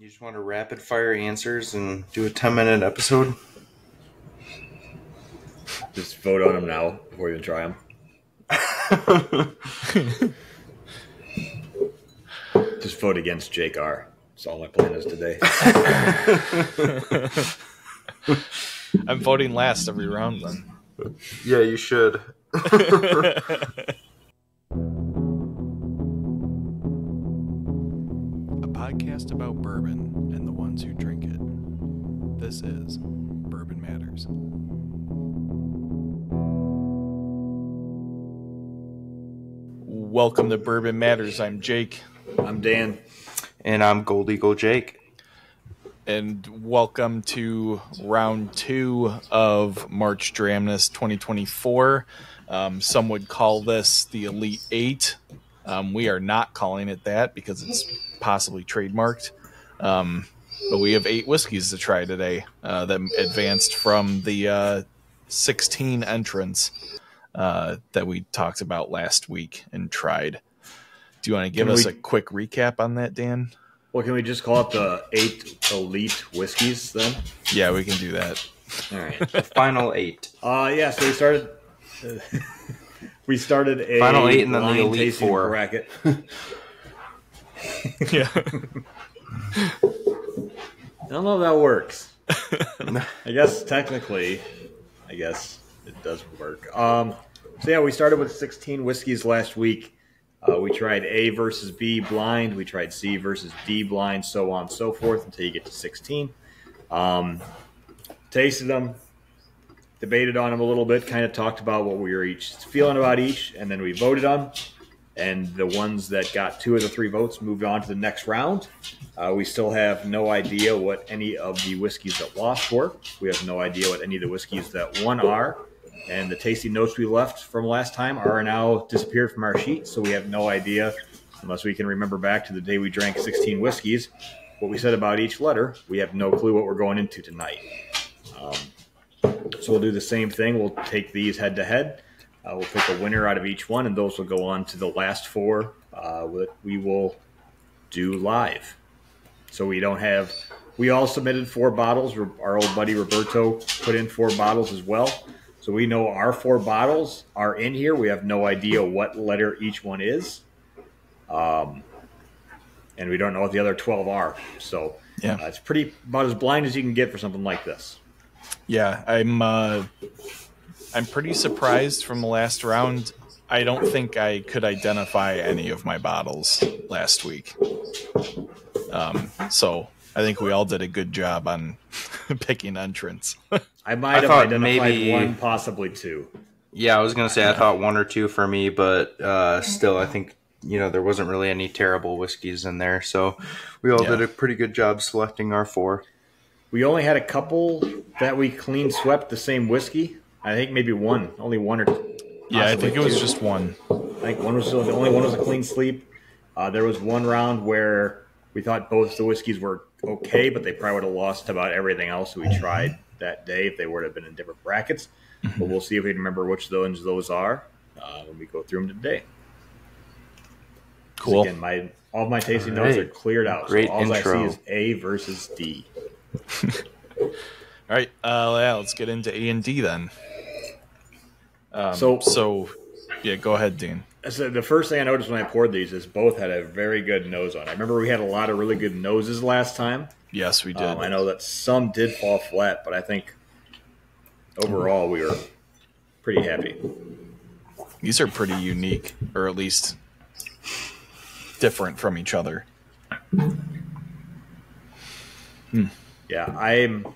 You just want to rapid fire answers and do a 10-minute episode? Just vote on them now before you even try them. Just vote against Jake R. That's all my plan is today. I'm voting last every round then. Yeah, you should. A podcast about bourbon and the ones who drink it. This is Bourbon Matters. Welcome to Bourbon Matters. I'm Jake. I'm Dan. And I'm Gold Eagle Jake. And welcome to round 2 of March Dramness 2024. Some would call this the Elite 8. We are not calling it that because it's possibly trademarked. But we have 8 whiskeys to try today that advanced from the 16 entrants that we talked about last week and tried. Do you want to give us a quick recap on that, Dan? Well, can we just call it the 8 Elite Whiskeys then? Yeah, we can do that. All right. The final 8. Yeah, so we started a final 8 and then the Elite tasting 4 bracket. Yeah. I don't know if that works. I guess technically, it does work. So yeah, we started with 16 whiskeys last week. We tried A versus B blind. We tried C versus D blind, so on and so forth until you get to 16. Tasted them, debated on them a little bit, kind of talked about what we were each feeling about each, and then we voted on. And the ones that got 2 of the 3 votes moved on to the next round. We still have no idea what any of the whiskeys that lost were. We have no idea what any of the whiskeys that won are. And the tasting notes we left from last time are now disappeared from our sheet, so we have no idea, unless we can remember back to the day we drank 16 whiskeys, what we said about each letter. We have no clue what we're going into tonight. So we'll do the same thing. We'll take these head-to-head. We'll pick a winner out of each one, and those will go on to the last 4 that we will do live. So we all submitted 4 bottles. Our old buddy Roberto put in 4 bottles as well. So we know our 4 bottles are in here. We have no idea what letter each one is. And we don't know what the other 12 are. So yeah, it's about as blind as you can get for something like this. Yeah, I'm pretty surprised from the last round. I don't think I could identify any of my bottles last week. So I think we all did a good job on picking entrants. I might have identified 1, possibly 2. Yeah, I was going to say I thought 1 or 2 for me, but still I think there wasn't really any terrible whiskeys in there. So we all did a pretty good job selecting our 4. We only had a couple that we clean swept the same whiskey. I think maybe 1, only 1 or 2. Yeah, I think it was just 1. I think the only one was a clean sleep. There was 1 round where we thought both the whiskeys were okay, but they probably would have lost about everything else we tried that day if they would have been in different brackets. Mm-hmm. But we'll see if we remember which those are when we go through them today. Cool. So again, all of my tasting notes are cleared out. Great so all intro. I see is A versus D. All right, let's get into A and D then. So go ahead, Dean. So the first thing I noticed when I poured these is both had a very good nose on. I remember we had a lot of really good noses last time. Yes, we did. I know that some did fall flat, but I think overall we were pretty happy. These are pretty unique, or at least different from each other. Yeah, I'm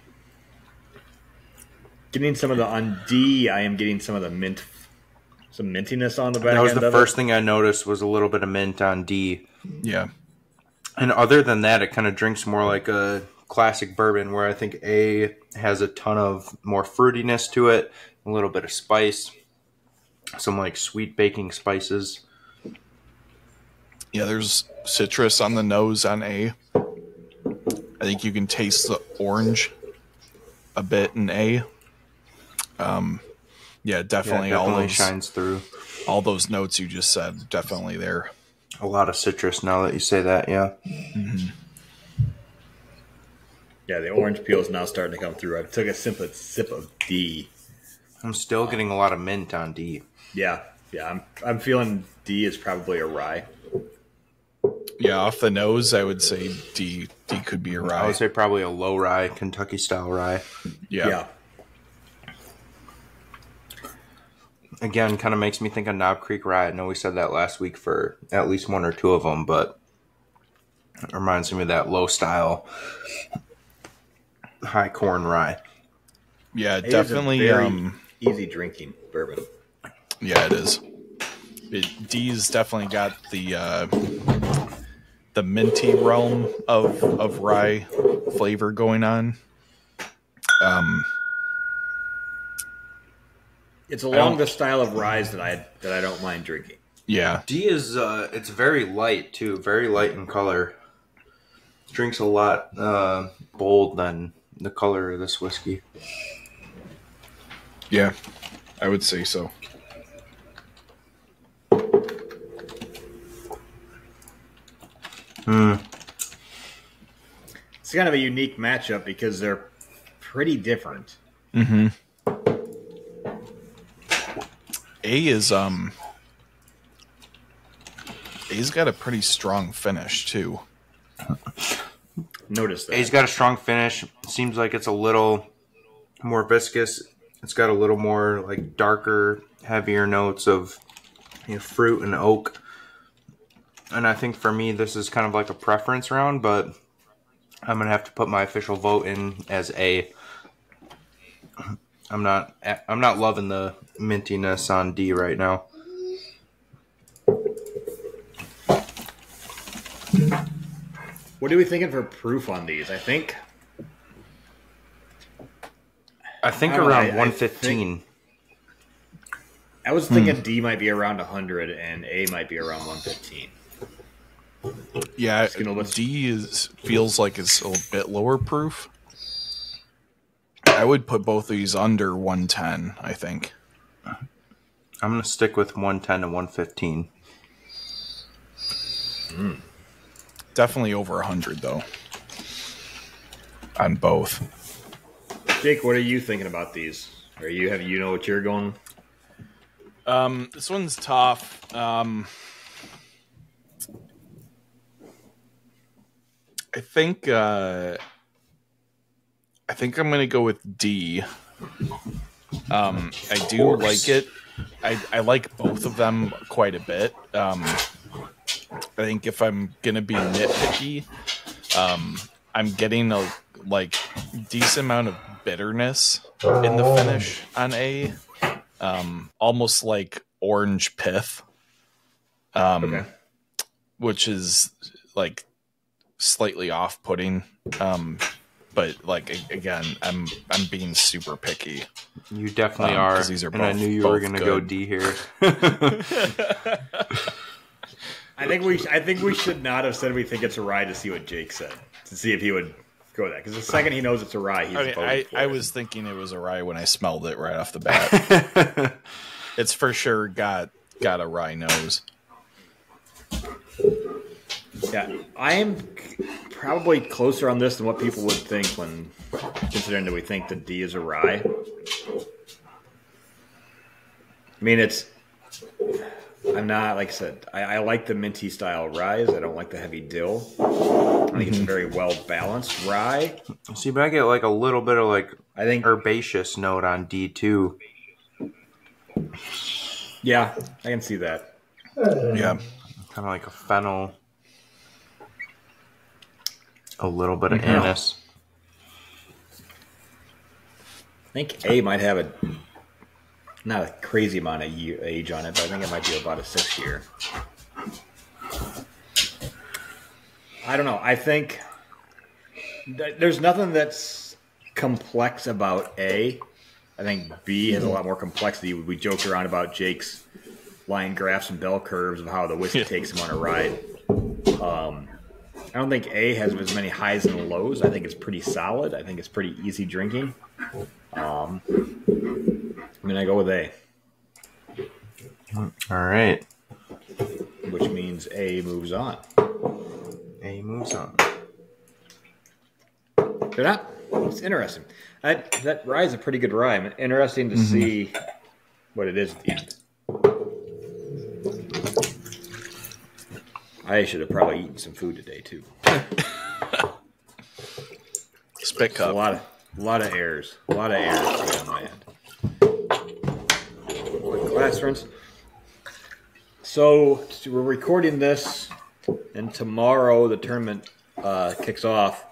getting some of the on D. I am getting some of the mint, some mintiness on the back. That was the first thing I noticed was a little bit of mint on D. Yeah. And other than that, it kind of drinks more like a classic bourbon, where I think A has a ton of more fruitiness to it, a little bit of spice, some like sweet baking spices. Yeah, there's citrus on the nose on A. I think you can taste the orange a bit in A. Definitely shines through. All those notes you just said, definitely there. A lot of citrus now that you say that, yeah. Mm-hmm. Yeah, the orange peel is now starting to come through. I took a simple sip of D. I'm still getting a lot of mint on D. Yeah. I'm feeling D is probably a rye. Yeah, off the nose, I would say D could be a rye. I would say probably a low rye, Kentucky style rye. Yeah. Again, kind of makes me think of Knob Creek Rye. I know we said that last week for at least one or two of them, but it reminds me of that low style high corn rye. Yeah, It definitely. is a very easy drinking bourbon. Yeah, it is. D's definitely got the minty realm of rye flavor going on. It's along the style of ryes that I don't mind drinking. Yeah. D is it's very light too, very light in color. Drinks a lot bold than the color of this whiskey. Yeah, I would say so. It's kind of a unique matchup because they're pretty different. Mm-hmm. A's got a pretty strong finish too. Notice that. A's got a strong finish. Seems like it's a little more viscous. It's got a little more like darker, heavier notes of fruit and oak. And I think for me, this is kind of like a preference round, but I'm gonna have to put my official vote in as A. I'm not loving the mintiness on D right now. What are we thinking for proof on these? I think around 115. I was thinking D might be around 100 and A might be around 115. Yeah, D feels like it's a bit lower proof. I would put both of these under 110, I think. I'm going to stick with 110 to 115. Definitely over 100, though. On both. Jake, what are you thinking about these? Are you know what you're going? This one's tough. I think I'm gonna go with D. I do like it. I like both of them quite a bit. I think if I'm gonna be nitpicky, I'm getting a decent amount of bitterness in the finish on A. Almost like orange pith. Okay. Which is like slightly off-putting. But again, I'm being super picky. You definitely are. These are and both, I knew you were going to go D here. I think we should not have said we think it's a rye to see what Jake said, to see if he would go with that. Because the second he knows it's a rye, he's voting for I it. was thinking it was a rye when I smelled it right off the bat. It's for sure got a rye nose. Yeah, I am probably closer on this than what people would think when considering that we think that D is a rye. I mean, I'm not, like I said, I like the minty style ryes. I don't like the heavy dill. I think it's a very well balanced rye. See, but I get like a little bit of I think herbaceous note on D too. Yeah, I can see that. Yeah. Kind of like a fennel. A little bit of anise. I think A might have not a crazy amount of age on it, but I think it might be about a 6 year. I don't know. I think there's nothing that's complex about A. I think B has a lot more complexity. We joked around about Jake's line graphs and bell curves of how the whiskey takes him on a ride. I don't think A has as many highs and lows. I think it's pretty solid. I think it's pretty easy drinking. I'm going to go with A. All right. Which means A moves on. A moves on. They're not. It's interesting. That rye is a pretty good rye. Interesting to see what it is at the end. I should have probably eaten some food today too. Spit cup. A lot of errors. A lot of errors on my end. Quick glass rinse. So we're recording this, and tomorrow the tournament kicks off.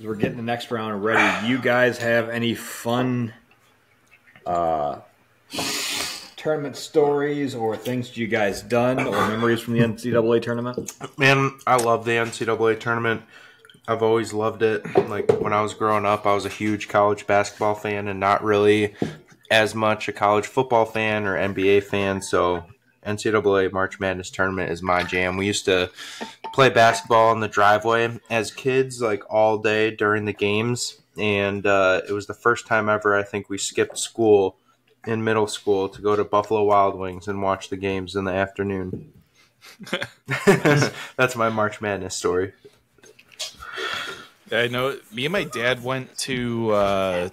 We're getting the next round ready. Do you guys have any fun tournament stories or things you guys done or memories from the NCAA tournament? Man, I love the NCAA tournament. I've always loved it. Like when I was growing up, I was a huge college basketball fan and not really as much a college football fan or NBA fan. So NCAA March Madness tournament is my jam. We used to play basketball in the driveway as kids, like all day during the games. And it was the first time ever I think we skipped school in middle school to go to Buffalo Wild Wings and watch the games in the afternoon. That's my March Madness story. I know me and my dad went to the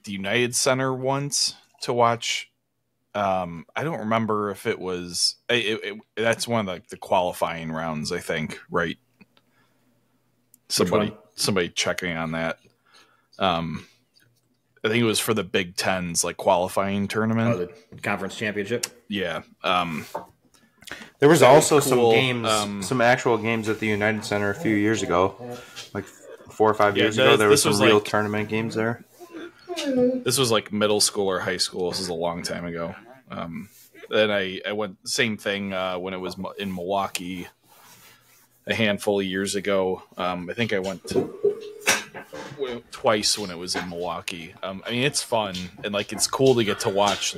United Center once to watch. I don't remember if it was. That's one of the qualifying rounds, I think. Right? Somebody checking on that. I think it was for the Big Ten's qualifying tournament. Oh, the conference championship. Yeah. There was also some games, some actual games at the United Center a few years ago, like 4 or 5 years ago. There was some real tournament games there. This was like middle school or high school. This is a long time ago. Then I went same thing when it was in Milwaukee a handful of years ago. I think I went twice when it was in Milwaukee. I mean, it's fun and it's cool to get to watch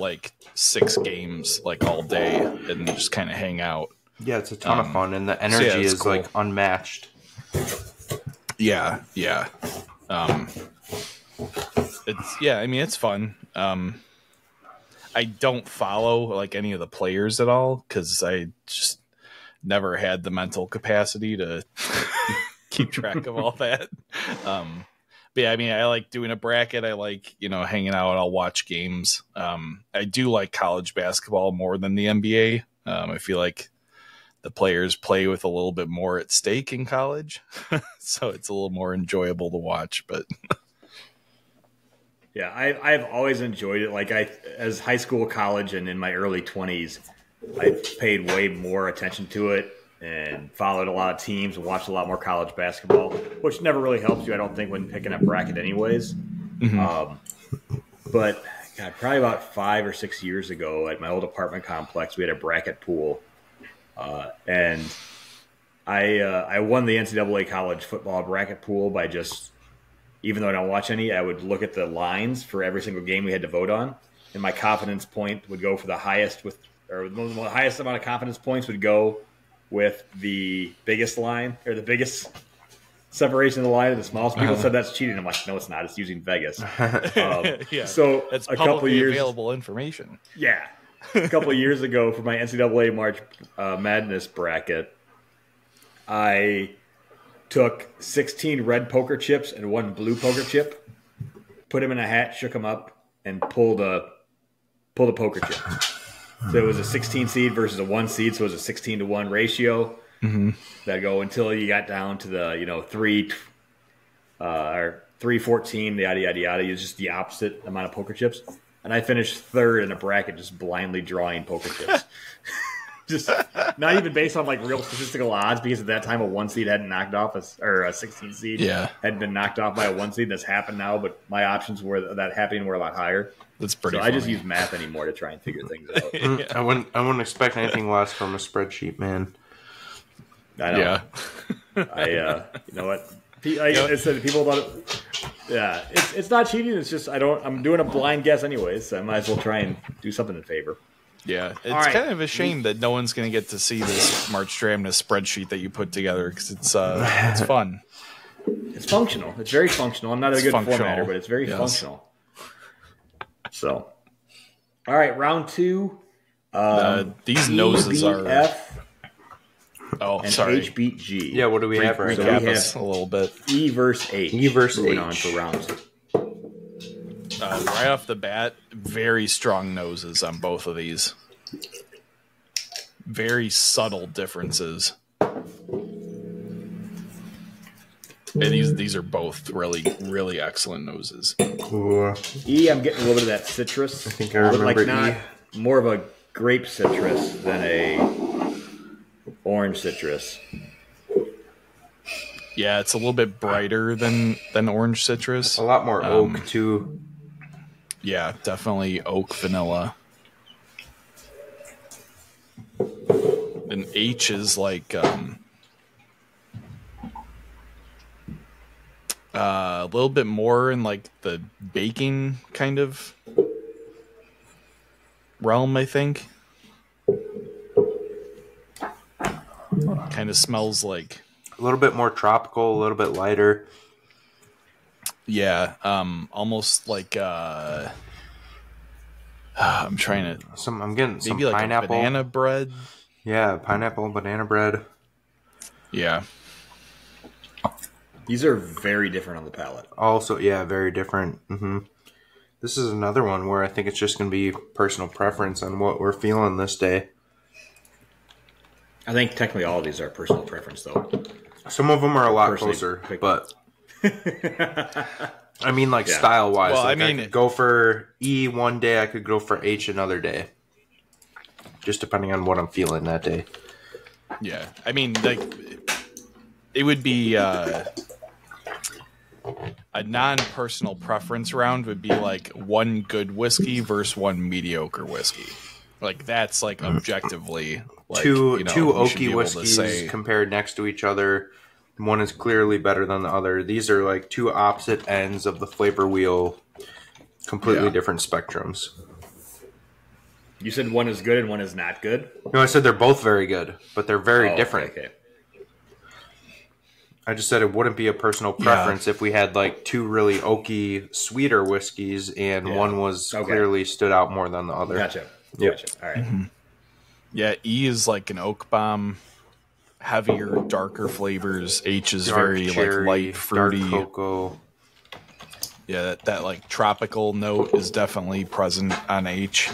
6 games all day and just kind of hang out. Yeah, it's a ton of fun, and the energy is cool. Unmatched. Yeah. It's fun. I don't follow any of the players at all because I just never had the mental capacity to keep track of all that. But yeah, I mean, I like doing a bracket. I like, hanging out. I'll watch games. I do like college basketball more than the NBA. I feel like the players play with a little bit more at stake in college. So it's a little more enjoyable to watch, but yeah, I've always enjoyed it. As high school, college, and in my early 20s, I paid way more attention to it and followed a lot of teams and watched a lot more college basketball, which never really helps you, I don't think, when picking a bracket anyways. Mm-hmm. But God, probably about 5 or 6 years ago at my old apartment complex, we had a bracket pool. And I won the NCAA college football bracket pool by just, even though I don't watch any, I would look at the lines for every single game we had to vote on. And my confidence point would go for the highest the highest amount of confidence points would go with the biggest line or the biggest separation of the line and the smallest. People said that's cheating. I'm like, no, it's not. It's using Vegas. Yeah. So that's a couple of years available information. Yeah. A couple of years ago for my NCAA March Madness bracket, I took 16 red poker chips and 1 blue poker chip, put them in a hat, shook them up, and pulled a poker chip. So it was a 16 seed versus a 1 seed, so it was a 16-to-1 ratio. Mm-hmm. That go until you got down to the 3 or 3-14, yada yada yada. It's just the opposite amount of poker chips. And I finished third in a bracket, just blindly drawing poker chips. Just not even based on real statistical odds, because at that time a 1 seed hadn't knocked off a 16 seed hadn't been knocked off by a 1 seed. That's happened now, but my options were that happening were a lot higher. That's pretty. So funny. I just use math anymore to try and figure things out. Yeah. I wouldn't expect anything less from a spreadsheet, man. I know. Yeah. You know what? It said people thought it. Yeah, it's not cheating. It's just I'm doing a blind guess anyways. So I might as well try and do something in favor. Yeah, it's kind of a shame that no one's going to get to see this March Dramness spreadsheet that you put together because it's fun. It's functional. It's very functional. I'm not a good formatter, but it's very functional. So, all right, round 2. These noses are. Oh, and sorry. H beat G. Yeah, what do we have right So now? Recap we us a little bit. E versus H. E versus Moving H. on for round 2. Right off the bat, very strong noses on both of these. Very subtle differences. And these are both really excellent noses. Ooh, E, I'm getting a little bit of that citrus. I think I remember not E. more of a grape citrus than a orange citrus. Yeah, it's a little bit brighter than orange citrus. A lot more oak too. Yeah, definitely oak vanilla. And H is like a little bit more in like the baking kind of realm, I think. Kind of smells like, A little bit more tropical, a little bit lighter. yeah, almost like I'm trying to I'm getting some maybe like pineapple. a banana bread. Yeah, pineapple, banana bread. Yeah. These are very different on the palate. Also, yeah, very different. This is another one where I think it's just going to be personal preference on what we're feeling this day. I think technically all of these are personal preference, though. Some of them are a lot Personally closer, pick- but I mean, like Yeah. style-wise. Well, like I mean- I could go for E one day, I could go for H another day. Just depending on what I'm feeling that day. Yeah. I mean, like, it would be a non-personal preference round would be like one good whiskey versus one mediocre whiskey. Like, that's like objectively like, two you know, two we should be oaky able to whiskeys say- compared next to each other. One is clearly better than the other. These are like two opposite ends of the flavor wheel, completely Yeah. different spectrums. You said one is good and one is not good? No, I said they're both very good, but they're very different. Okay. I just said it wouldn't be a personal preference if we had like two really oaky, sweeter whiskeys and one was clearly stood out more than the other. Gotcha. Yep. Gotcha. All right. Yeah, E is like an oak bomb, heavier, darker flavors. H is Dark very cherry, like light, fruity. dark cocoa. Yeah, that like tropical note is definitely present on H.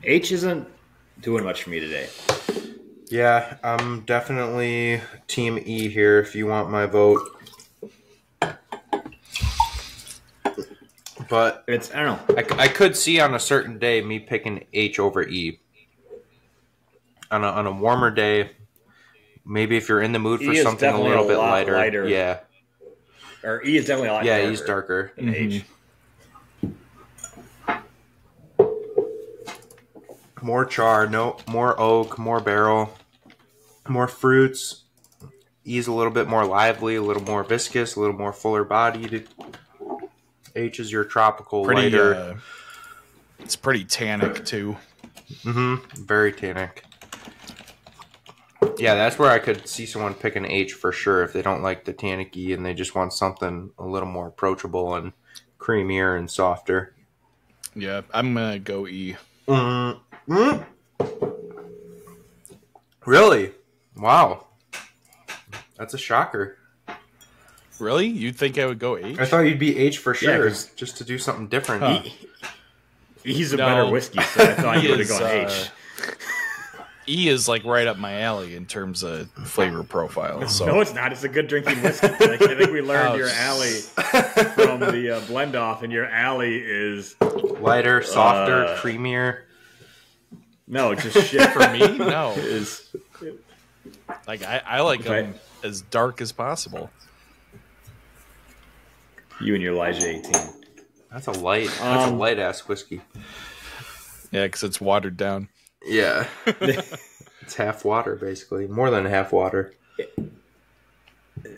H isn't doing much for me today. Yeah, I'm definitely Team E here if you want my vote. But It's, I don't know. I could see on a certain day me picking H over E. On a warmer day, maybe if you're in the mood for E is something a definitely little a bit lot lighter. lighter. Yeah. Or E is definitely a lot Yeah, darker E's darker. than H. More char, more oak, more barrel, more fruits. E's a little bit more lively, a little more viscous, a little more fuller bodied. H is your tropical, Pretty, lighter. it's pretty tannic too. Very tannic. Yeah, that's where I could see someone pick an H for sure if they don't like the tannic E and they just want something a little more approachable and creamier and softer. Yeah, I'm gonna go E. Really? Wow. That's a shocker. Really? You'd think I would go H? I thought you'd be H for Yeah, sure, 'cause- just to do something different. Huh. E's a No. better whiskey, so I thought you would have is, gone H. E is like right up my alley in terms of flavor profile. So No, it's not. It's a good drinking whiskey. Like, I think we learned Oh, your alley from the blend off, and your alley is Lighter, softer, creamier. no, just shit for me, no. is Like I like Okay. them as dark as possible. you and your Elijah 18. That's a light ass whiskey. Yeah, because it's watered down. Yeah. It's half water, basically. More than half water.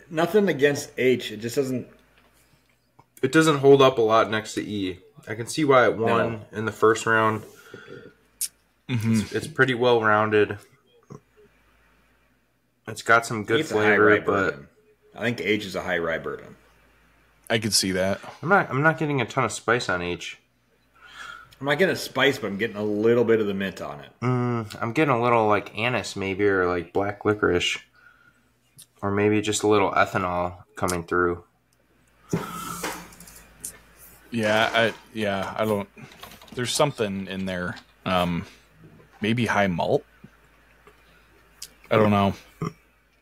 Nothing against H. It just doesn't. It doesn't hold up a lot next to E. I can see why it won in the first round. It's pretty well rounded. It's got some good It's a high flavor, rye but bourbon. I think H is a high rye bourbon. I could see that. I'm not getting a ton of spice on H. I'm not getting a spice, but I'm getting a little bit of the mint on it. I'm getting a little like anise maybe, or like black licorice, or maybe just a little ethanol coming through. Yeah, I don't. There's something in there. Maybe high malt. I don't know.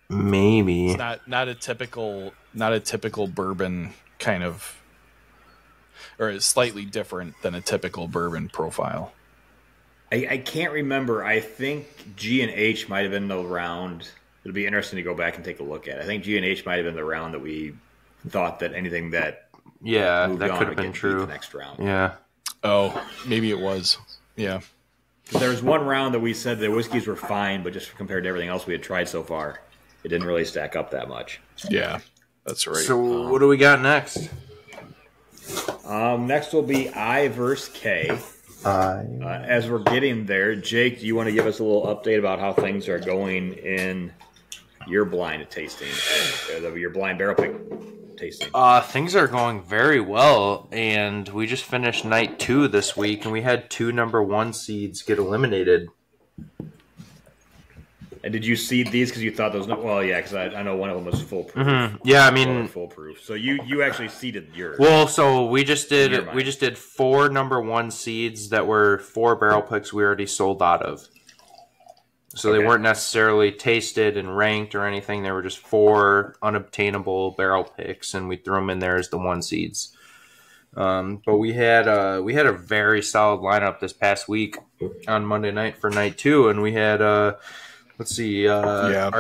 Maybe It's not a typical bourbon kind of, or it's slightly different than a typical bourbon profile. I can't remember. I think G and H might have been the round. It'll be interesting to go back and take a look at. I think G and H might have been the round that we thought that anything that moved that on could would have been get true. beat the next round. Yeah. Oh, maybe it was. Yeah. There was one round that we said the whiskeys were fine, but just compared to everything else we had tried so far, it didn't really stack up that much. Yeah, that's right. So what do we got next? Next will be I versus K. As we're getting there, Jake, do you want to give us a little update about how things are going in your blind tasting, your blind barrel pick tasting? Things are going very well, and we just finished night 2 this week, and we had 2 number 1 seeds get eliminated. And did you seed these because you thought those? Well, yeah, because I know one of them was foolproof. Mm-hmm. Yeah, I mean foolproof. So you actually seeded yours. Well, so we just did 4 number 1 seeds that were 4 barrel picks we already sold out of. So they weren't necessarily tasted and ranked or anything. They were just 4 unobtainable barrel picks, and we threw them in there as the 1 seeds. But we had a very solid lineup this past week on Monday night for night 2, and we had our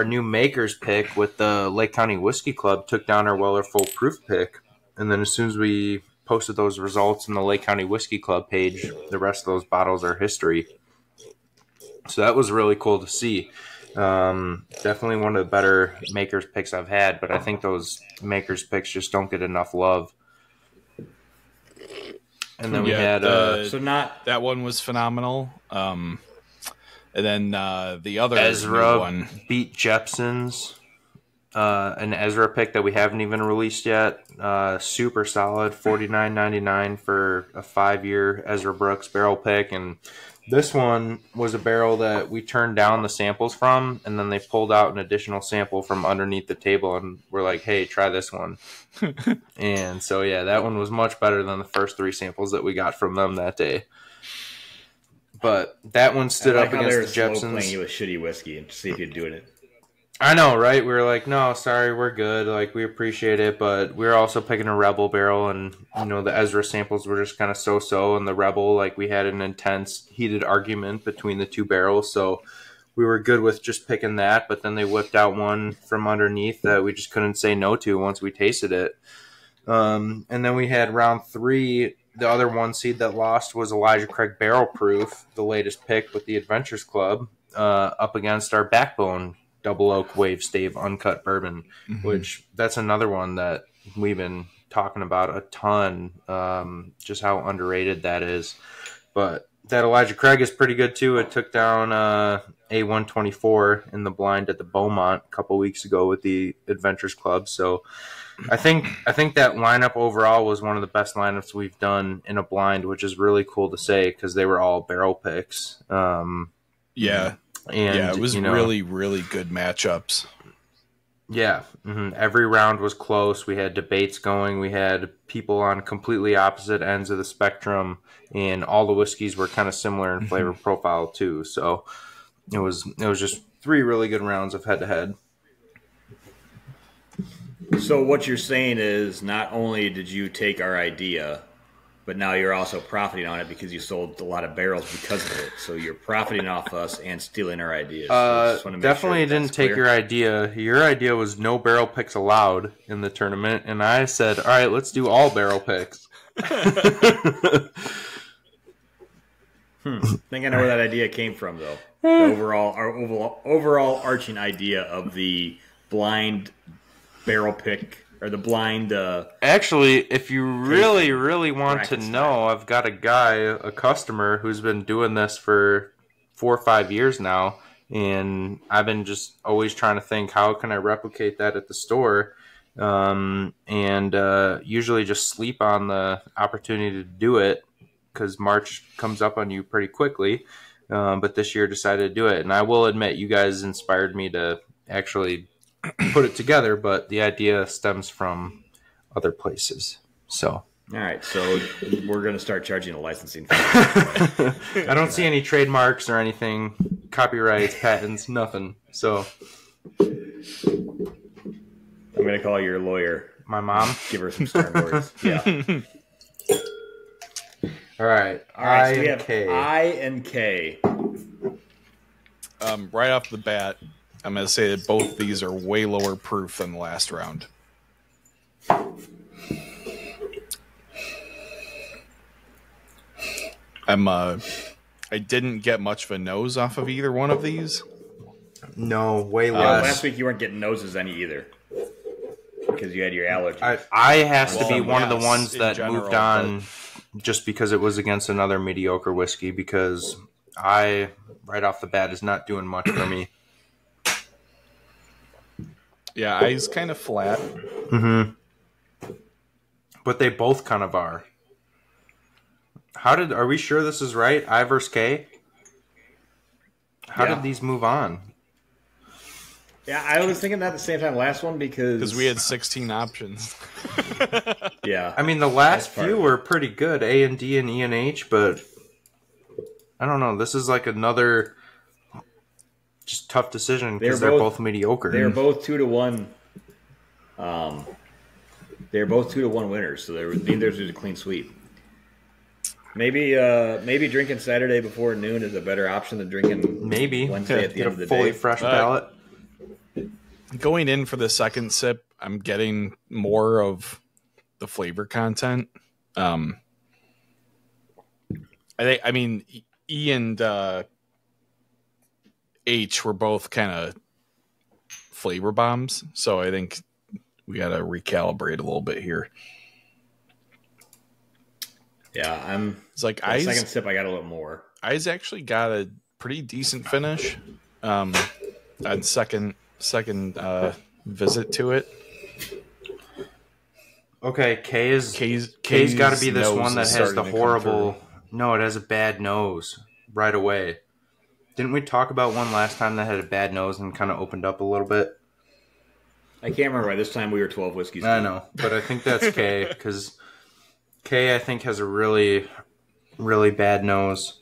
new makers pick with the Lake County Whiskey Club took down our Weller Full Proof pick, and then as soon as we posted those results in the Lake County Whiskey Club page, the rest of those bottles are history. So that was really cool to see. Definitely one of the better makers picks I've had, but I think those makers picks just don't get enough love. And then we had that one was phenomenal. And then the other Ezra one beat Jepson's, an Ezra pick that we haven't even released yet. Super solid, $49.99 for a 5-year Ezra Brooks barrel pick, and this one was a barrel that we turned down the samples from, and then they pulled out an additional sample from underneath the table, and we're like, hey, try this one. And so, yeah, that one was much better than the first 3 samples that we got from them that day. But that one stood up against the Jepsons. Playing you with shitty whiskey and see if you'd do it. I know, right? We were like, no, sorry, we're good. Like, we appreciate it, but we were also picking a Rebel barrel, and, the Ezra samples were just kind of so-so, and the Rebel, like, we had an intense, heated argument between the 2 barrels, so we were good with just picking that, but then they whipped out one from underneath that we just couldn't say no to once we tasted it. And then we had round 3. The other 1 seed that lost was Elijah Craig Barrel Proof, the latest pick with the Adventures Club, up against our Backbone Double Oak Wave Stave Uncut Bourbon, which that's another one that we've been talking about a ton, just how underrated that is. But that Elijah Craig is pretty good too. It took down A124 in the blind at the Beaumont a couple weeks ago with the Adventures Club. So I think that lineup overall was one of the best lineups we've done in a blind, which is really cool to say because they were all barrel picks. And, it was really, really good matchups. Yeah. Mm-hmm. Every round was close. We had debates going. We had people on completely opposite ends of the spectrum, and all the whiskeys were kind of similar in flavor profile too. So it was just 3 really good rounds of head-to-head. So what you're saying is not only did you take our idea, but now you're also profiting on it because you sold a lot of barrels because of it. So you're profiting off us and stealing our ideas. Definitely didn't take your idea. Your idea was no barrel picks allowed in the tournament, and I said, all right, let's do all barrel picks. I think I know where that idea came from, though. The overall arching idea of the blind barrel pick. Or the blind... Actually, if you really, really want to know, I've got a customer who's been doing this for 4 or 5 years now, and I've been just always trying to think, how can I replicate that at the store? And usually just sleep on the opportunity to do it, because March comes up on you pretty quickly. But this year decided to do it. And I will admit, you guys inspired me to actually put it together, but the idea stems from other places. So. All right, so we're going to start charging a licensing fee. I don't see any trademarks or anything, copyrights, patents, nothing. So I'm going to call your lawyer. My mom? Give her some stern words. Yeah. All right. So we have I and K. Right off the bat, I'm going to say that both these are way lower proof than the last round. I didn't get much of a nose off of either one of these. No, way less. Last week you weren't getting noses any either because you had your allergies. I has to be one of the ones in that general, moved on just because it was against another mediocre whiskey, because I, right off the bat, is not doing much for me. Yeah, eyes kind of flat. Mm-hmm. But they both kind of are. Are we sure this is right? I versus K? How did these move on? Yeah, I was thinking that at the same time last one because we had 16 options. Yeah. I mean, the last few were pretty good, A and D and E and H, but I don't know. This is like another just tough decision because they're both mediocre. They're both 2-1. They're both 2-1 winners, so neither was a clean sweep. Maybe drinking Saturday before noon is a better option than drinking Wednesday at the end of the day. Fully fresh palate. Going in for the second sip, I'm getting more of the flavor content. I mean, E and H were both kind of flavor bombs, so I think we got to recalibrate a little bit here. Yeah, It's like eyes. Second sip, I got a little more. Eyes actually got a pretty decent finish on second visit to it. Okay, K's got to be this one that has the horrible. No, it has a bad nose right away. Didn't we talk about one last time that had a bad nose and kind of opened up a little bit? I can't remember. By this time, we were 12 whiskeys. I know, but I think that's K because K, I think, has a really, really bad nose.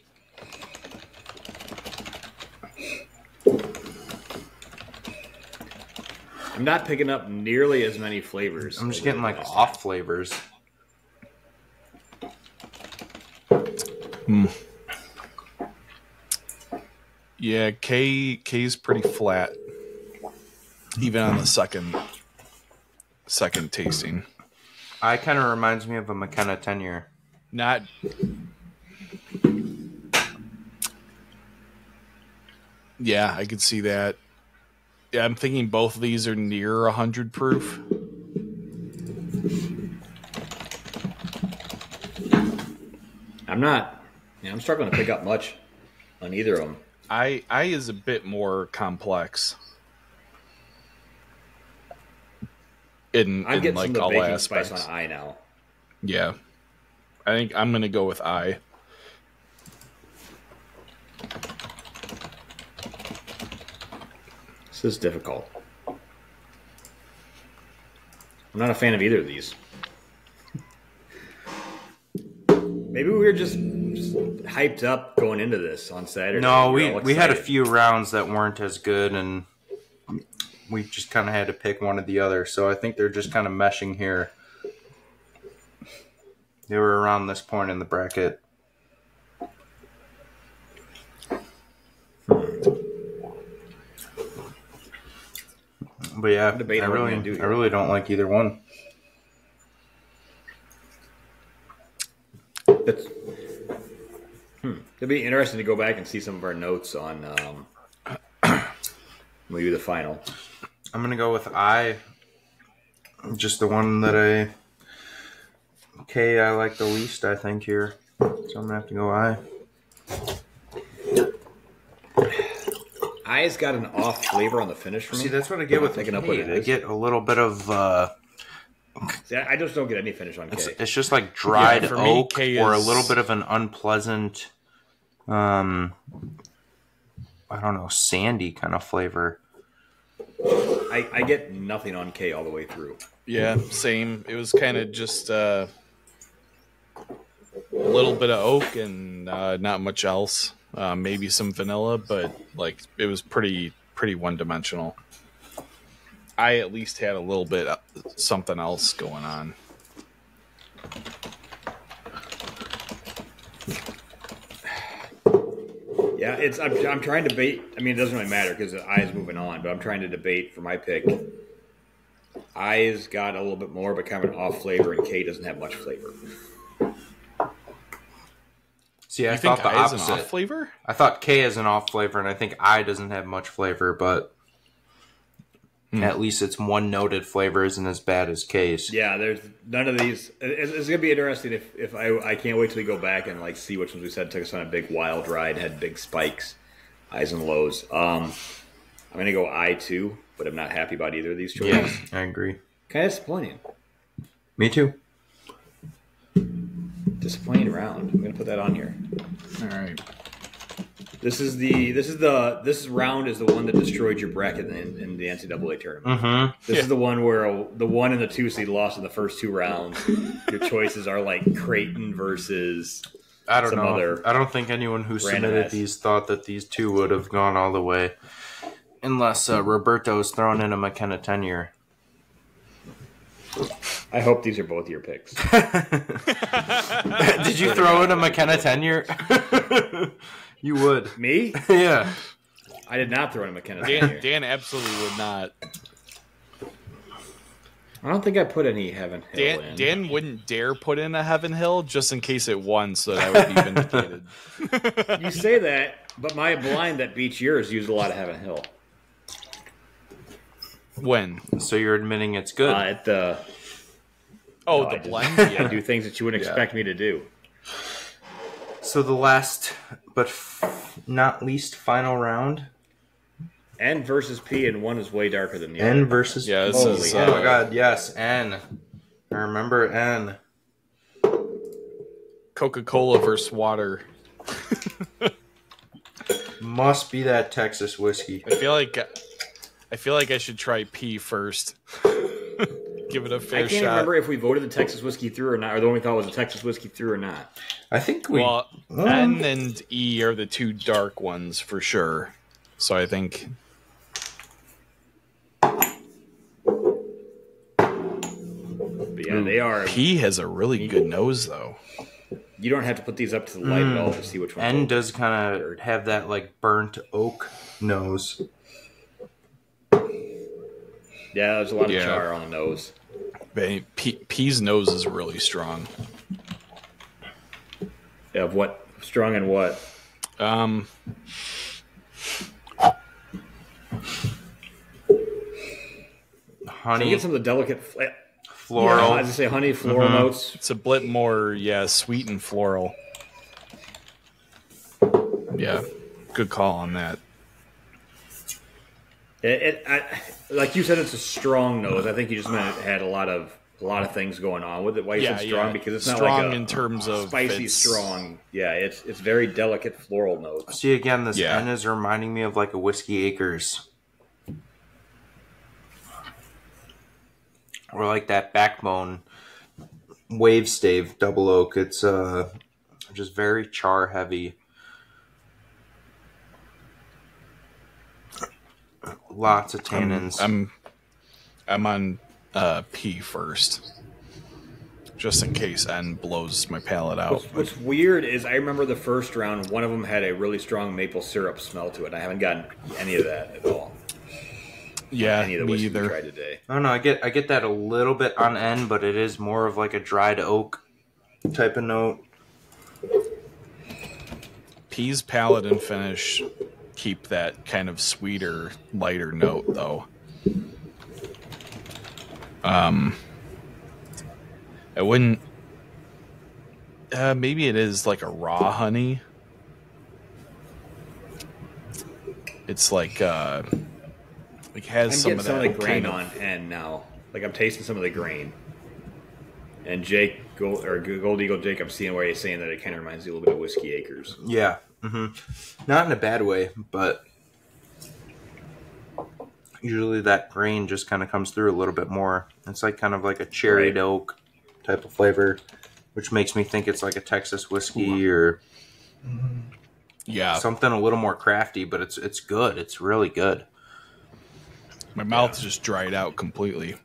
I'm not picking up nearly as many flavors. I'm just getting like off flavors. Yeah, K's pretty flat, even on the second tasting. I kind of reminds me of a McKenna 10-year. Not. Yeah, I could see that. Yeah, I'm thinking both of these are near 100 proof. I'm not. Yeah, I'm struggling to pick up much on either of them. I is a bit more complex. I'm getting like some of the all baking aspects. spice on I now. Yeah, I think I'm gonna go with I. This is difficult. I'm not a fan of either of these. Maybe we were just hyped up going into this on Saturday. No, we had a few rounds that weren't as good, and we just kind of had to pick one or the other. So I think they're just kind of meshing here. They were around this point in the bracket. But yeah, I really don't like either one. It'd be interesting to go back and see some of our notes on when we do the final. I'm going to go with I. Just the one that I like the least, I think, here. So I'm going to have to go I. I's got an off flavor on the finish for me. See, that's what I get with picking up what it is. I get a little bit of See, I just don't get any finish on K. It's just like dried for me, oak K or a is- little bit of an unpleasant, I don't know, sandy kind of flavor. I get nothing on K all the way through. Yeah, same. It was kind of just a little bit of oak and not much else. Maybe some vanilla, but like it was pretty one-dimensional. I at least had a little bit of something else going on. Yeah, I'm trying to debate. I mean, it doesn't really matter because the I is moving on, but I'm trying to debate for my pick. I's got a little bit more, but kind of an off flavor, and K doesn't have much flavor. See, I You thought think the I is an opposite. off flavor? I thought K is an off flavor, and I think I doesn't have much flavor, but at least its one noted flavor isn't as bad as K's. Yeah, there's none of these. It's gonna be interesting if I can't wait till we go back and like see which ones we said took us on a big wild ride, had big spikes, highs and lows. I'm gonna go I2, but I'm not happy about either of these choices. Yeah, I agree. Kind of disappointing. Me too. Disappointing round. I'm gonna put that on here. All right. This round is the one that destroyed your bracket in the NCAA tournament. Mm-hmm. This is the one where the 1 and the 2 seed lost in the first 2 rounds. Your choices are like Creighton versus I don't some know. other I don't think anyone who random submitted ass. these thought that these two would have gone all the way, unless Roberto's thrown in a McKenna tenure. I hope these are both your picks. Did you throw in a McKenna tenure? You would. Me? Yeah. I did not throw in a McKenna tenure. Dan absolutely would not. I don't think I put any Heaven Hill in. Dan wouldn't dare put in a Heaven Hill just in case it won, so that I would be vindicated. You say that, but my blind that beats yours used a lot of Heaven Hill. When? So you're admitting it's good. At the Oh, I the just- blend? I Yeah. do things that you wouldn't expect me to do. So the last, but not least, final round. N versus P, and one is way darker than the other. N versus. Yeah, this Holy is. hell. Oh my God! Yes, N. I remember N. Coca-Cola versus water. Must be that Texas whiskey. I feel like I should try P first. Give it a I fair can't even shot. remember if we voted the Texas whiskey through or not, or the one we thought was a Texas whiskey through or not. I think we. Well, N and E are the two dark ones for sure. So I think But yeah, they are. P has a really good nose, though. You don't have to put these up to the light at all to see which one. N does kind of have that like burnt oak nose. Yeah, there's a lot of Yeah. char on the nose. But P's nose is really strong. Of what? Strong and what? So Honey, you get some of the delicate floral. Yeah, as I say, honey, floral notes. It's a bit more, sweet and floral. Yeah, good call on that. Like you said, it's a strong nose. I think you just meant it had a lot of things going on with it. Why you said strong? Because it's not strong like in terms of spicy it's- strong. Yeah, it's very delicate floral notes. See again, this Yeah. N is reminding me of like a Whiskey Acres. Or like that Backbone Wave Stave Double Oak. It's just very char heavy. Lots of tannins. I'm on P first, just in case N blows my palate out. What's weird is I remember the first round, one of them had a really strong maple syrup smell to it. I haven't gotten any of that at all. Yeah, Any of the me whiskey we either. tried today. I don't know. I get that a little bit on N, but it is more of like a dried oak type of note. P's palate and finish keep that kind of sweeter, lighter note, though. I wouldn't. Maybe it is like a raw honey. It's like has I'm some getting of some that of the grain kind of, on N now. Like I'm tasting some of the grain. And Gold Eagle Jake, I'm seeing where he's saying that it kind of reminds you a little bit of Whiskey Acres. Yeah. Not in a bad way, but usually that grain just kind of comes through a little bit more. It's like kind of like a cherried oak type of flavor, which makes me think it's like a Texas whiskey or something a little more crafty, but it's good. It's really good. My mouth just dried out completely.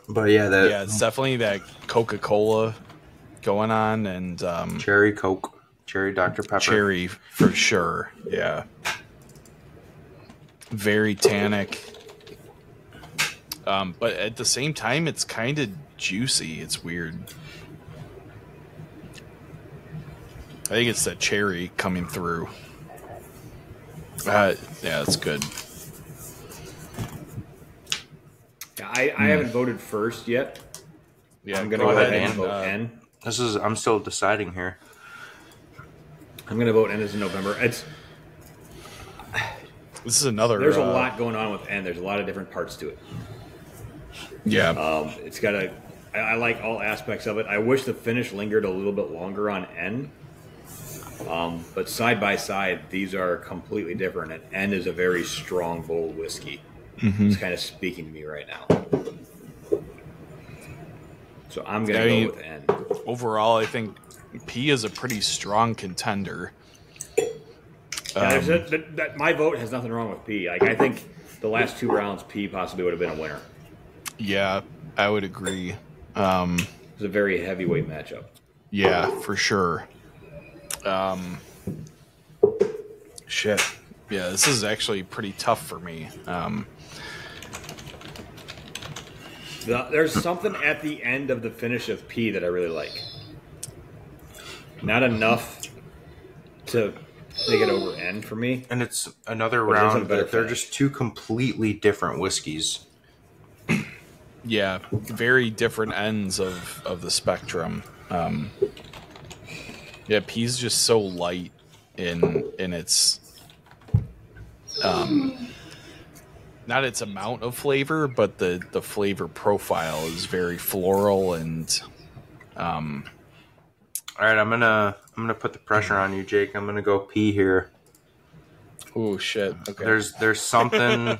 But yeah, it's definitely that Coca-Cola going on, and cherry Coke, cherry Dr. Pepper. Cherry for sure. Yeah. Very tannic. But at the same time, it's kind of juicy. It's weird. I think it's that cherry coming through. Yeah, that's good. I haven't voted first yet. Yeah, I'm going to go ahead and vote N. I'm still deciding here. I'm going to vote N as in November. This is another... There's a lot going on with N. There's a lot of different parts to it. Yeah. It's got a... I like all aspects of it. I wish the finish lingered a little bit longer on N. But side by side, these are completely different. And N is a very strong, bold whiskey. It's kind of speaking to me right now. So I'm going to go with N. Overall, I think P is a pretty strong contender. My vote has nothing wrong with P. Like, I think the last 2 rounds, P possibly would have been a winner. Yeah, I would agree. It was a very heavyweight matchup. Yeah, for sure. Shit. Yeah, this is actually pretty tough for me. There's something at the end of the finish of P that I really like. Not enough to take it over N for me. And it's another round that they're just 2 completely different whiskeys. Yeah, very different ends of the spectrum. Yeah, P's just so light in its not its amount of flavor, but the flavor profile is very floral and all right, I'm gonna put the pressure on you, Jake. I'm gonna go P here. Oh shit. Okay. There's something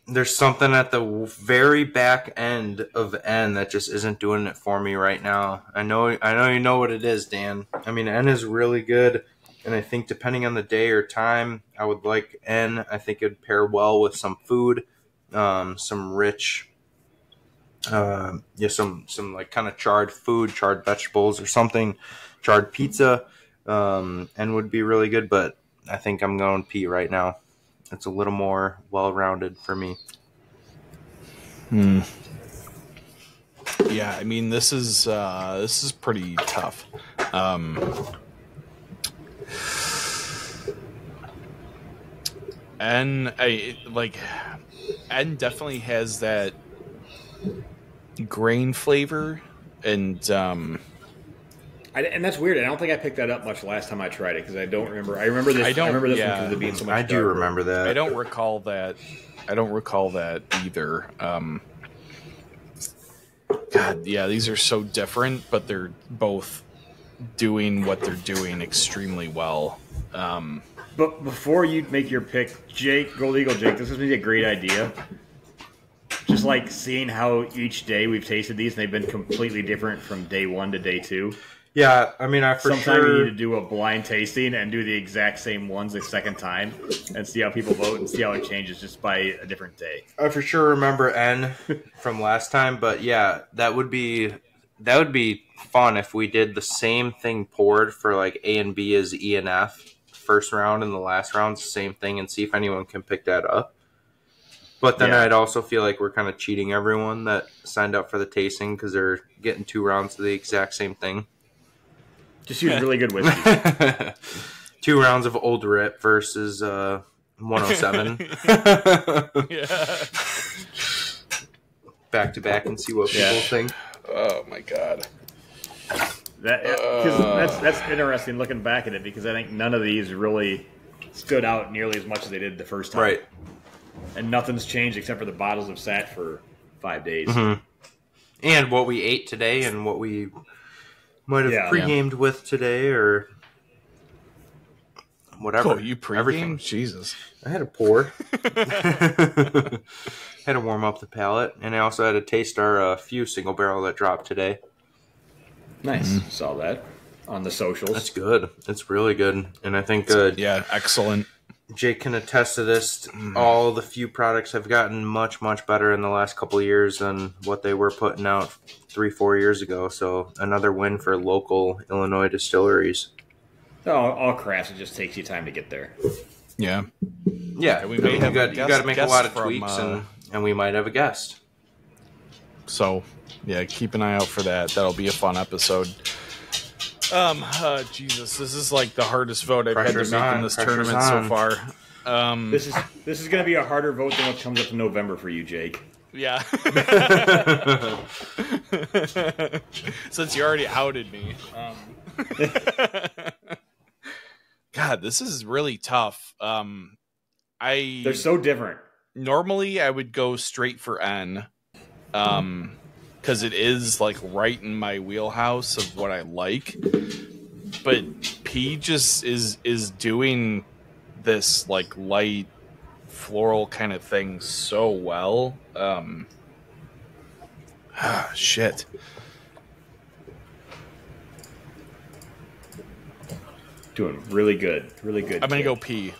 there's something at the very back end of N that just isn't doing it for me right now. I know you know what it is, Dan. I mean, N is really good, and I think depending on the day or time, I would like N. I think it'd pair well with some food, some rich, some like kind of charred food, charred vegetables or something, charred pizza, and would be really good. But I think I'm going P right now. It's a little more well-rounded for me. Yeah, I mean this is pretty tough. N definitely has that grain flavor, and that's weird. I don't think I picked that up much last time I tried it because I don't remember. I remember this one because of it being so much. I do remember that. I don't recall that either. God, yeah, these are so different, but they're both doing what they're doing extremely well. But before you make your pick, Gold Eagle Jake, this is maybe a great idea. Just like seeing how each day we've tasted these, and they've been completely different from day 1 to day 2. Yeah, I mean, Sometimes you need to do a blind tasting and do the exact same ones the second time and see how people vote and see how it changes just by a different day. I for sure remember N from last time, but yeah, that would be fun if we did the same thing poured for like A and B as E and F. First round and the last round, same thing, and see if anyone can pick that up. But then I'd also feel like we're kind of cheating everyone that signed up for the tasting because they're getting 2 rounds of the exact same thing. Just use really good whiskey. 2 rounds of Old Rip versus 107. Back to back and see what people think. Oh my god. That's interesting looking back at it because I think none of these really stood out nearly as much as they did the first time. Right. And nothing's changed except for the bottles have sat for 5 days. Mm-hmm. And what we ate today and what we might have pre-gamed with today or whatever. Oh, you pre-gamed? Everything. Jesus. I had to pour. Had to warm up the palate. And I also had to taste our few single barrel that dropped today. Nice. Saw that on the socials. That's good. It's really good. And I think... excellent. Jake can attest to this. All the few products have gotten much, much better in the last couple of years than what they were putting out 3-4 years ago. So another win for local Illinois distilleries. All crafts, it just takes you time to get there. Yeah. Yeah, you got to make a lot of tweaks, and we might have a guest. So, yeah, keep an eye out for that. That'll be a fun episode. Jesus, this is like the hardest vote I've had to make in this tournament so far. This is going to be a harder vote than what comes up in November for you, Jake. Yeah. Since you already outed me. God, this is really tough. They're so different. Normally, I would go straight for N. Because it is like right in my wheelhouse of what I like, but P just is doing this like light floral kind of thing so well. Shit. Doing really good, really good. I'm gonna go P.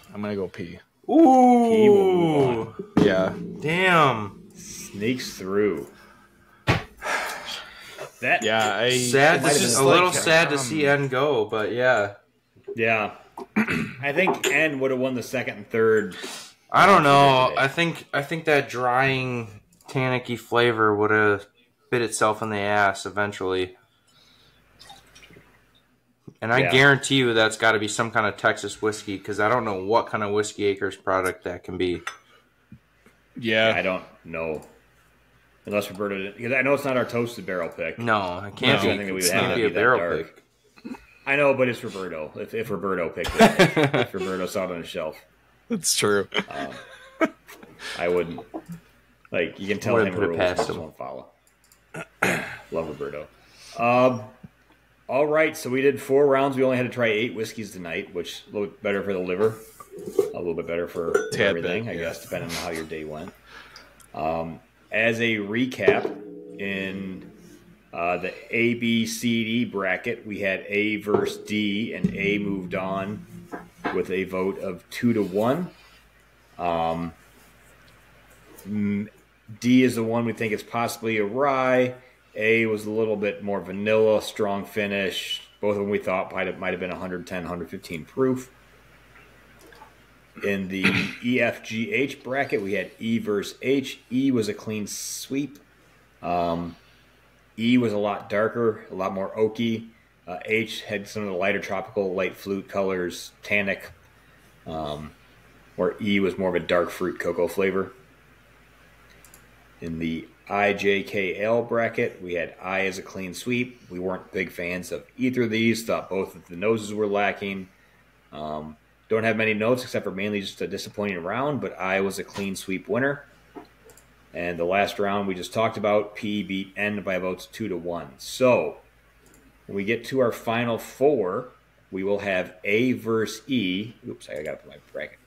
Ooh, yeah. Damn, sneaks through. Sad. It's a little sad to see N go, but yeah. Yeah, I think N would have won the second and third. I don't know. I think that drying, tannicky flavor would have bit itself in the ass eventually. And I guarantee you that's got to be some kind of Texas whiskey because I don't know what kind of Whiskey Acres product that can be. Yeah, I don't know. Unless Roberto did, because I know it's not our toasted barrel pick. No, it can't be. I think that we would have be a barrel pick. I know, but it's Roberto. If Roberto picked it, if Roberto saw it on the shelf, that's true. I wouldn't. Like you can tell him rules, just won't follow. Love Roberto. All right, so we did 4 rounds. We only had to try 8 whiskeys tonight, which a little bit better for the liver, a little bit better for everything, I guess, depending on how your day went. As a recap, in the A, B, C, D bracket, we had A versus D, and A moved on with a vote of 2-1. D is the one we think is possibly a rye. A was a little bit more vanilla, strong finish. Both of them we thought might have been 110, 115 proof. In the EFGH bracket, we had E versus H. E was a clean sweep. E was a lot darker, a lot more oaky. H had some of the lighter tropical, light flute colors, tannic, where E was more of a dark fruit cocoa flavor. In the IJKL bracket, we had I as a clean sweep. We weren't big fans of either of these, thought both of the noses were lacking. Don't have many notes except for mainly just a disappointing round, but I was a clean sweep winner. And the last round we just talked about, P beat N by votes 2-1. So when we get to our final 4, we will have A versus E. Oops, I got to put my bracket.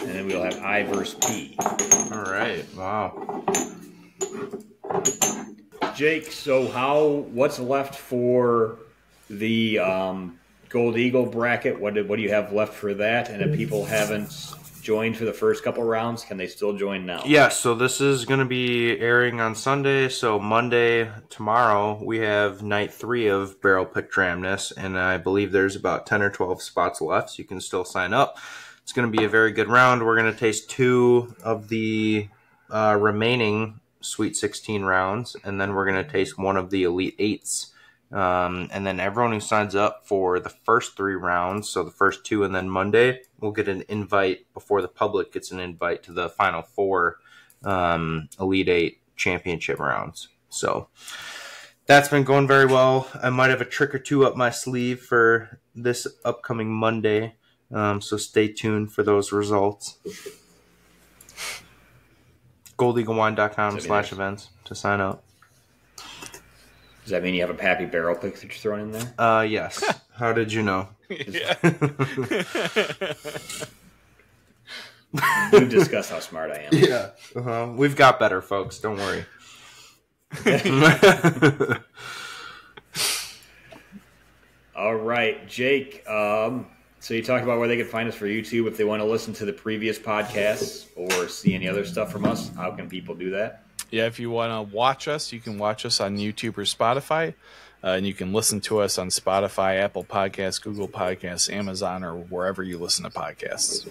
And then we'll have I versus P. All right. Wow. Jake, so what's left for the Gold Eagle bracket? What do you have left for that? And if people haven't joined for the first couple rounds, can they still join now? Yeah, so this is going to be airing on Sunday. So Monday, tomorrow, we have night 3 of Barrel Pick Dramness, and I believe there's about 10 or 12 spots left, so you can still sign up. It's going to be a very good round. We're going to taste 2 of the remaining Sweet 16 rounds, and then we're going to taste 1 of the Elite 8s. And then everyone who signs up for the first 3 rounds, so the first 2 and then Monday, will get an invite before the public gets an invite to the final 4 Elite 8 championship rounds. So that's been going very well. I might have a trick or 2 up my sleeve for this upcoming Monday. So stay tuned for those results. goldeaglewine.com/events to sign up. Does that mean you have a Pappy Barrel pick that you're throwing in there? Yes. How did you know? Yeah. We've discussed how smart I am. Yeah. We've got better, folks. Don't worry. All right, Jake. So you talked about where they could find us for YouTube if they want to listen to the previous podcasts or see any other stuff from us. How can people do that? Yeah, if you want to watch us, you can watch us on YouTube or Spotify. And you can listen to us on Spotify, Apple Podcasts, Google Podcasts, Amazon, or wherever you listen to podcasts.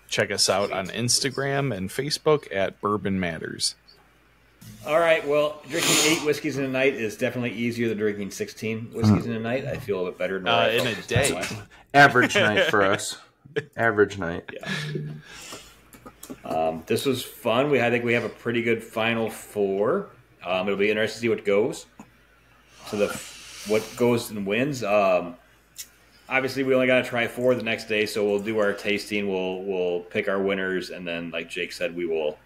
Check us out on Instagram and Facebook at Bourbon Matters. All right, well, drinking 8 whiskeys in a night is definitely easier than drinking 16 whiskeys in a night. I feel a bit better than in a day. Average night for us. Average night. Yeah. This was fun. I think we have a pretty good final 4. It'll be interesting to see what goes. So what goes and wins. Obviously, we only got to try 4 the next day, so we'll do our tasting. We'll pick our winners, and then, like Jake said, we will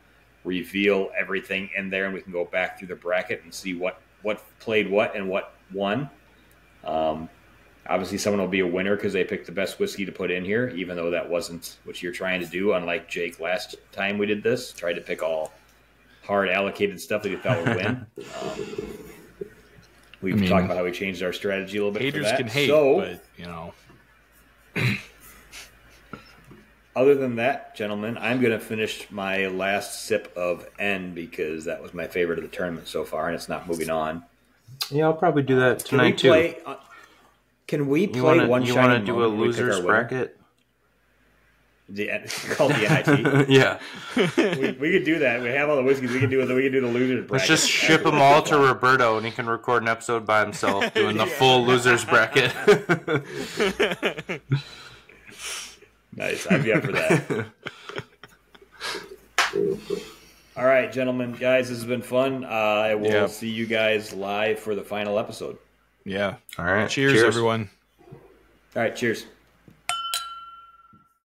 reveal everything in there, and we can go back through the bracket and see what played what and what won. Obviously, someone will be a winner because they picked the best whiskey to put in here, even though that wasn't what you're trying to do. Unlike Jake last time we did this, tried to pick all hard allocated stuff that he thought would win. We've talked about how we changed our strategy a little bit. Haters for that. can hate, so, but other than that, gentlemen, I'm going to finish my last sip of N because that was my favorite of the tournament so far, and it's not moving on. Yeah, I'll probably do that tonight too. Can we play one? You want to do a losers bracket? Called the NIT. Yeah, we could do that. We have all the whiskeys. We can do the losers bracket. Let's just ship them all to Roberto, and he can record an episode by himself doing the full losers bracket. Nice. I'd be up for that. All right, gentlemen, guys, this has been fun. I will see you guys live for the final episode. Yeah. All right. Cheers, everyone. All right, cheers.